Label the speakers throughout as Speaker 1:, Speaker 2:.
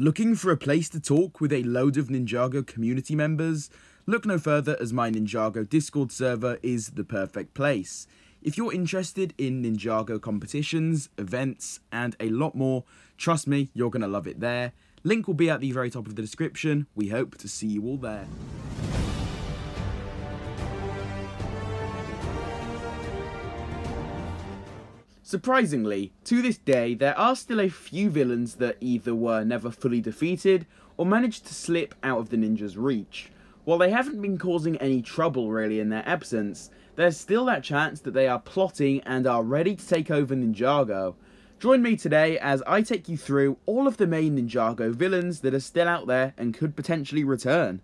Speaker 1: Looking for a place to talk with a load of Ninjago community members? Look no further, as my Ninjago Discord server is the perfect place. If you're interested in Ninjago competitions, events, and a lot more, trust me, you're going to love it there. Link will be at the very top of the description. We hope to see you all there. Surprisingly, to this day, there are still a few villains that either were never fully defeated or managed to slip out of the ninja's reach. While they haven't been causing any trouble really in their absence, there's still that chance that they are plotting and are ready to take over Ninjago. Join me today as I take you through all of the main Ninjago villains that are still out there and could potentially return.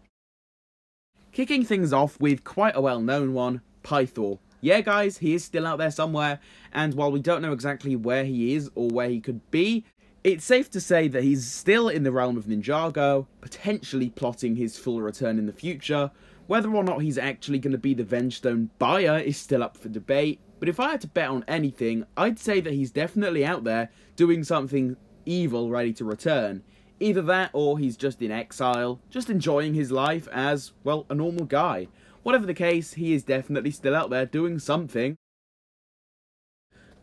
Speaker 1: Kicking things off with quite a well-known one, Pythor. Yeah guys, he is still out there somewhere, and while we don't know exactly where he is or where he could be, it's safe to say that he's still in the realm of Ninjago, potentially plotting his full return in the future. Whether or not he's actually going to be the Vengestone buyer is still up for debate, but if I had to bet on anything, I'd say that he's definitely out there doing something evil ready to return. Either that or he's just in exile, just enjoying his life as, well, a normal guy. Whatever the case, he is definitely still out there doing something.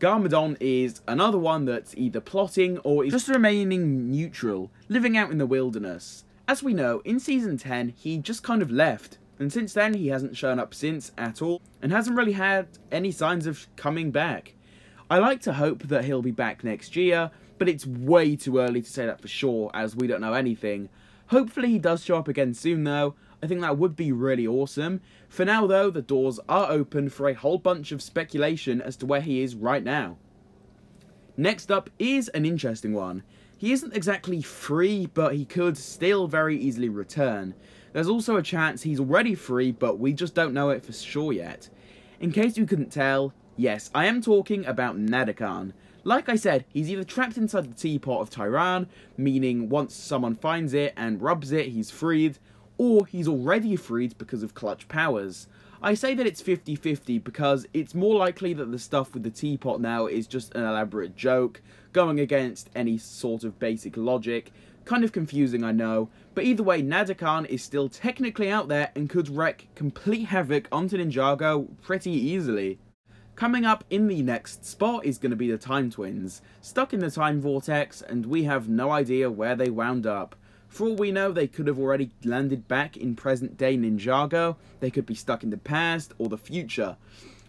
Speaker 1: Garmadon is another one that's either plotting or is just remaining neutral, living out in the wilderness. As we know, in Season 10, he just kind of left, and since then he hasn't shown up since at all, and hasn't really had any signs of coming back. I like to hope that he'll be back next year, but it's way too early to say that for sure, as we don't know anything. Hopefully he does show up again soon though. I think that would be really awesome. For now though, the doors are open for a whole bunch of speculation as to where he is right now. Next up is an interesting one. He isn't exactly free, but he could still very easily return. There's also a chance he's already free, but we just don't know it for sure yet. In case you couldn't tell, yes, I am talking about Nadekhan. Like I said, he's either trapped inside the teapot of Tyran, meaning once someone finds it and rubs it, he's freed, or he's already freed because of clutch powers. I say that it's 50-50 because it's more likely that the stuff with the teapot now is just an elaborate joke, going against any sort of basic logic. Kind of confusing, I know, but either way, Nadekhan is still technically out there and could wreak complete havoc onto Ninjago pretty easily. Coming up in the next spot is going to be the Time Twins, stuck in the time vortex, and we have no idea where they wound up. For all we know, they could have already landed back in present-day Ninjago, they could be stuck in the past or the future.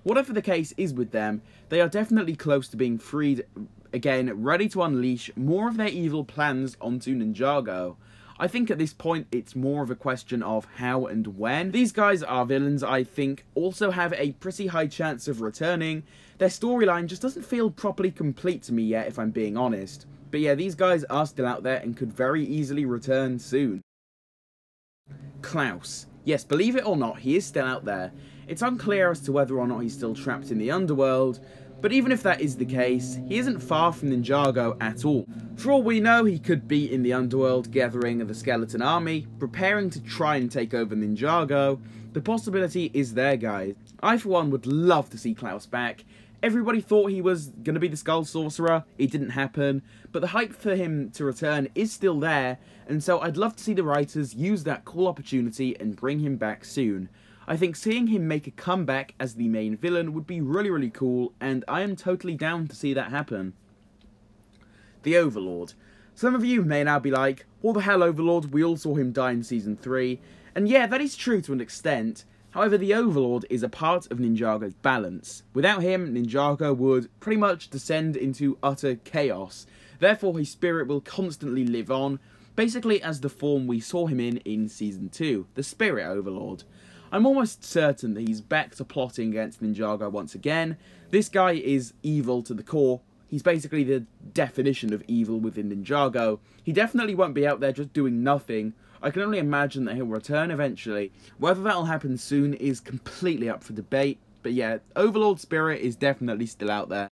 Speaker 1: Whatever the case is with them, they are definitely close to being freed again, ready to unleash more of their evil plans onto Ninjago. I think at this point it's more of a question of how and when. These guys are villains I think also have a pretty high chance of returning. Their storyline just doesn't feel properly complete to me yet, if I'm being honest. But yeah, these guys are still out there and could very easily return soon. Klaus. Yes, believe it or not, he is still out there. It's unclear as to whether or not he's still trapped in the underworld, but even if that is the case, he isn't far from Ninjago at all. For all we know, he could be in the underworld gathering the skeleton army, preparing to try and take over Ninjago. The possibility is there, guys. I for one would love to see Klaus back. Everybody thought he was going to be the Skull Sorcerer, it didn't happen, but the hype for him to return is still there, and so I'd love to see the writers use that cool opportunity and bring him back soon. I think seeing him make a comeback as the main villain would be really cool, and I am totally down to see that happen. The Overlord. Some of you may now be like, what the hell Overlord, we all saw him die in Season 3, and yeah, that is true to an extent. However, the Overlord is a part of Ninjago's balance. Without him, Ninjago would pretty much descend into utter chaos. Therefore, his spirit will constantly live on, basically as the form we saw him in Season 2, the Spirit Overlord. I'm almost certain that he's back to plotting against Ninjago once again. This guy is evil to the core. He's basically the definition of evil within Ninjago. He definitely won't be out there just doing nothing. I can only imagine that he'll return eventually. Whether that'll happen soon is completely up for debate. But yeah, Overlord Spirit is definitely still out there.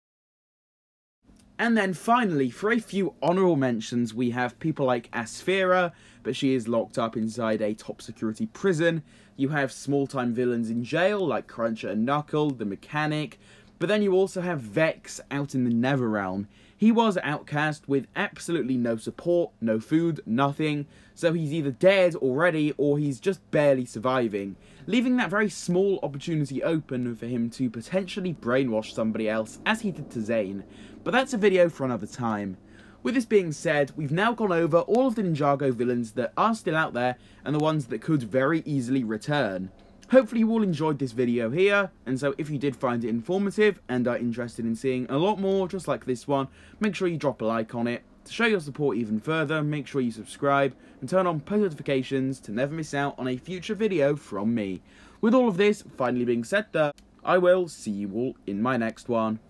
Speaker 1: And then finally, for a few honourable mentions, we have people like Asphera, but she is locked up inside a top security prison. You have small-time villains in jail, like Cruncher and Knuckle, the Mechanic. But then you also have Vex out in the Netherrealm. He was outcast with absolutely no support, no food, nothing, so he's either dead already or he's just barely surviving, leaving that very small opportunity open for him to potentially brainwash somebody else as he did to Zane, but that's a video for another time. With this being said, we've now gone over all of the Ninjago villains that are still out there and the ones that could very easily return. Hopefully you all enjoyed this video here, and so if you did find it informative and are interested in seeing a lot more just like this one, make sure you drop a like on it. To show your support even further, make sure you subscribe and turn on post notifications to never miss out on a future video from me. With all of this finally being said though, I will see you all in my next one.